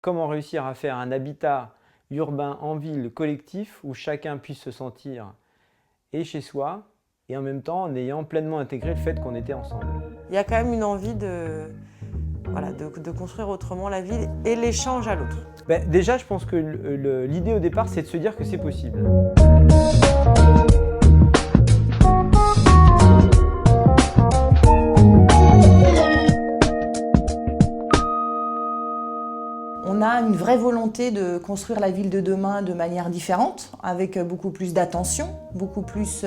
Comment réussir à faire un habitat urbain en ville collectif où chacun puisse se sentir et chez soi et en même temps en ayant pleinement intégré le fait qu'on était ensemble. Il y a quand même une envie de construire autrement la ville et l'échange à l'autre. Déjà, je pense que l'idée au départ, c'est de se dire que c'est possible. On a une vraie volonté de construire la ville de demain de manière différente, avec beaucoup plus d'attention, beaucoup plus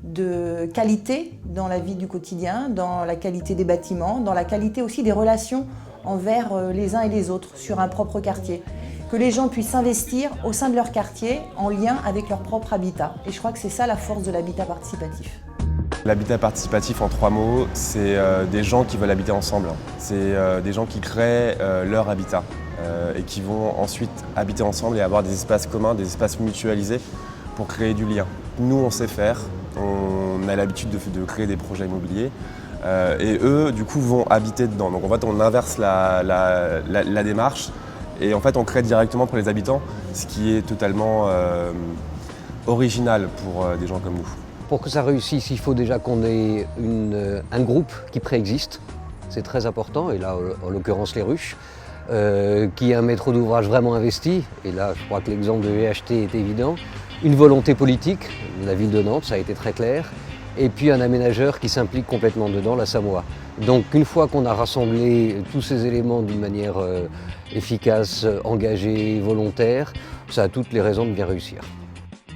de qualité dans la vie du quotidien, dans la qualité des bâtiments, dans la qualité aussi des relations envers les uns et les autres sur un propre quartier. Que les gens puissent s'investir au sein de leur quartier en lien avec leur propre habitat. Et je crois que c'est ça la force de l'habitat participatif. L'habitat participatif, en 3 mots, c'est des gens qui veulent habiter ensemble. C'est des gens qui créent leur habitat et qui vont ensuite habiter ensemble et avoir des espaces communs, des espaces mutualisés pour créer du lien. Nous, on sait faire, on a l'habitude de créer des projets immobiliers et eux, du coup, vont habiter dedans. Donc en fait, on inverse la démarche et en fait, on crée directement pour les habitants, ce qui est totalement original pour des gens comme nous. Pour que ça réussisse, il faut déjà qu'on ait un groupe qui préexiste. C'est très important, et là, en l'occurrence, les ruches, qui ait un maître d'ouvrage vraiment investi, et là, je crois que l'exemple de VHT est évident. Une volonté politique, la ville de Nantes, ça a été très clair, et puis un aménageur qui s'implique complètement dedans, la Samoa. Donc, une fois qu'on a rassemblé tous ces éléments d'une manière efficace, engagée, volontaire, ça a toutes les raisons de bien réussir.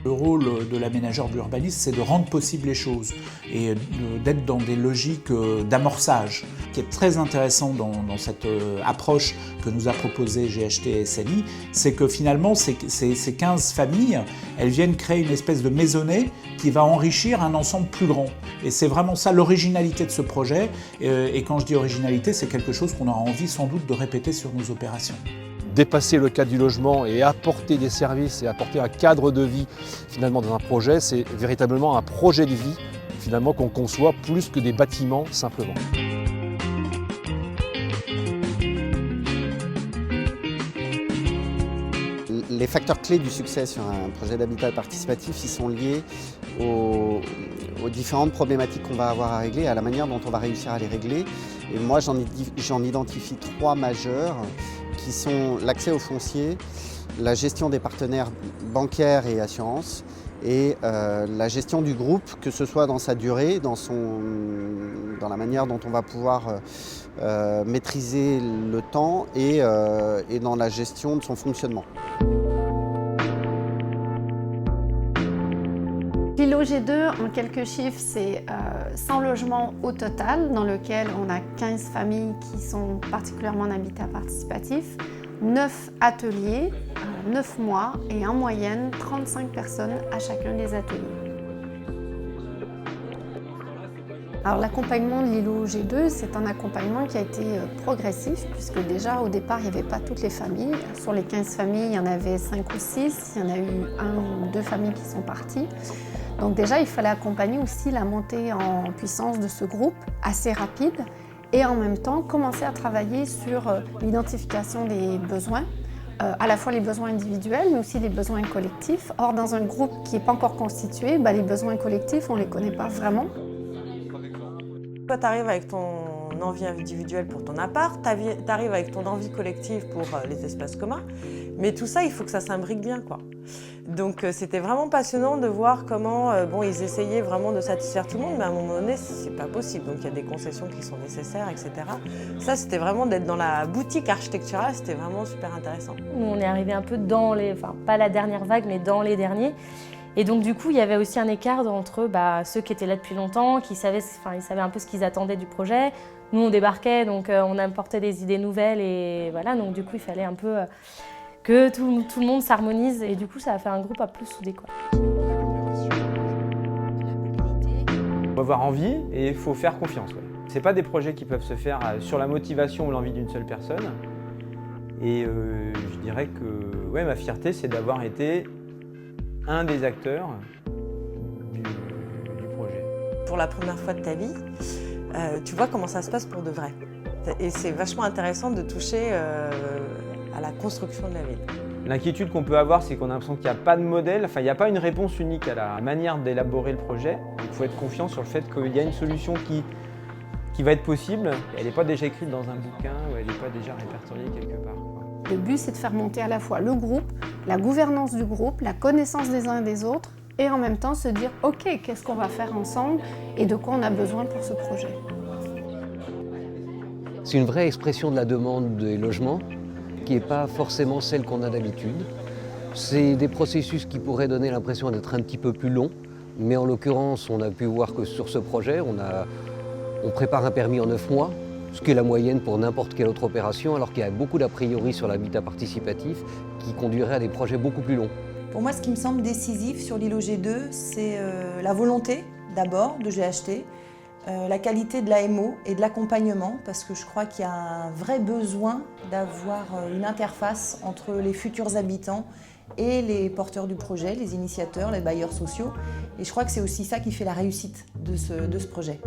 Le rôle de l'aménageur de l'urbanisme, c'est de rendre possible les choses et d'être dans des logiques d'amorçage. Ce qui est très intéressant dans cette approche que nous a proposée GHT et SNI, c'est que finalement, ces 15 familles, elles viennent créer une espèce de maisonnée qui va enrichir un ensemble plus grand. Et c'est vraiment ça l'originalité de ce projet. Et quand je dis originalité, c'est quelque chose qu'on aura envie sans doute de répéter sur nos opérations. Dépasser le cadre du logement et apporter des services et apporter un cadre de vie finalement dans un projet, c'est véritablement un projet de vie finalement qu'on conçoit plus que des bâtiments simplement. Les facteurs clés du succès sur un projet d'habitat participatif, ils sont liés aux différentes problématiques qu'on va avoir à régler, à la manière dont on va réussir à les régler. Et moi, j'en identifie 3 majeurs qui sont l'accès au foncier, la gestion des partenaires bancaires et assurances et la gestion du groupe, que ce soit dans sa durée, dans la manière dont on va pouvoir maîtriser le temps et dans la gestion de son fonctionnement. L'îlot G2, en quelques chiffres, c'est 100 logements au total, dans lequel on a 15 familles qui sont particulièrement en habitat participatif, 9 ateliers, 9 mois et en moyenne 35 personnes à chacun des ateliers. Alors l'accompagnement de l'îlot G2, c'est un accompagnement qui a été progressif, puisque déjà au départ il n'y avait pas toutes les familles. Sur les 15 familles, il y en avait 5 ou 6, il y en a eu 1 ou 2 familles qui sont parties. Donc déjà, il fallait accompagner aussi la montée en puissance de ce groupe assez rapide et en même temps commencer à travailler sur l'identification des besoins, à la fois les besoins individuels mais aussi les besoins collectifs. Or, dans un groupe qui n'est pas encore constitué, les besoins collectifs, on ne les connaît pas vraiment. Toi, tu arrives avec ton envie individuelle pour ton appart, tu arrives avec ton envie collective pour les espaces communs, mais tout ça, il faut que ça s'imbrique bien, quoi. Donc c'était vraiment passionnant de voir comment ils essayaient vraiment de satisfaire tout le monde, mais à un moment donné, c'est pas possible. Donc il y a des concessions qui sont nécessaires, etc. Ça, c'était vraiment d'être dans la boutique architecturale, c'était vraiment super intéressant. Nous, on est arrivé un peu dans pas la dernière vague, mais dans les derniers. Et donc du coup, il y avait aussi un écart entre ceux qui étaient là depuis longtemps, ils savaient un peu ce qu'ils attendaient du projet. Nous, on débarquait, donc on apportait des idées nouvelles et voilà. Donc du coup, il fallait un peu que tout le monde s'harmonise et du coup, ça a fait un groupe à plus soudé, quoi. Il faut avoir envie et il faut faire confiance. Ouais. Ce n'est pas des projets qui peuvent se faire sur la motivation ou l'envie d'une seule personne. Et je dirais que ma fierté, c'est d'avoir été un des acteurs du projet. Pour la première fois de ta vie, tu vois comment ça se passe pour de vrai. Et c'est vachement intéressant de toucher à la construction de la ville. L'inquiétude qu'on peut avoir, c'est qu'on a l'impression qu'il n'y a pas de modèle, enfin il n'y a pas une réponse unique à la manière d'élaborer le projet. Il faut être confiant sur le fait qu'il y a une solution qui va être possible. Elle n'est pas déjà écrite dans un bouquin ou elle n'est pas déjà répertoriée quelque part, quoi. Le but, c'est de faire monter à la fois le groupe, la gouvernance du groupe, la connaissance des uns et des autres, et en même temps se dire « Ok, qu'est-ce qu'on va faire ensemble et de quoi on a besoin pour ce projet ?» C'est une vraie expression de la demande des logements qui n'est pas forcément celle qu'on a d'habitude. C'est des processus qui pourraient donner l'impression d'être un petit peu plus longs, mais en l'occurrence, on a pu voir que sur ce projet, on prépare un permis en 9 mois, ce qui est la moyenne pour n'importe quelle autre opération, alors qu'il y a beaucoup d'a priori sur l'habitat participatif qui conduirait à des projets beaucoup plus longs. Pour moi, ce qui me semble décisif sur l'îlot G2, c'est la volonté, d'abord, de GHT, la qualité de l'AMO et de l'accompagnement, parce que je crois qu'il y a un vrai besoin d'avoir une interface entre les futurs habitants et les porteurs du projet, les initiateurs, les bailleurs sociaux. Et je crois que c'est aussi ça qui fait la réussite de ce projet.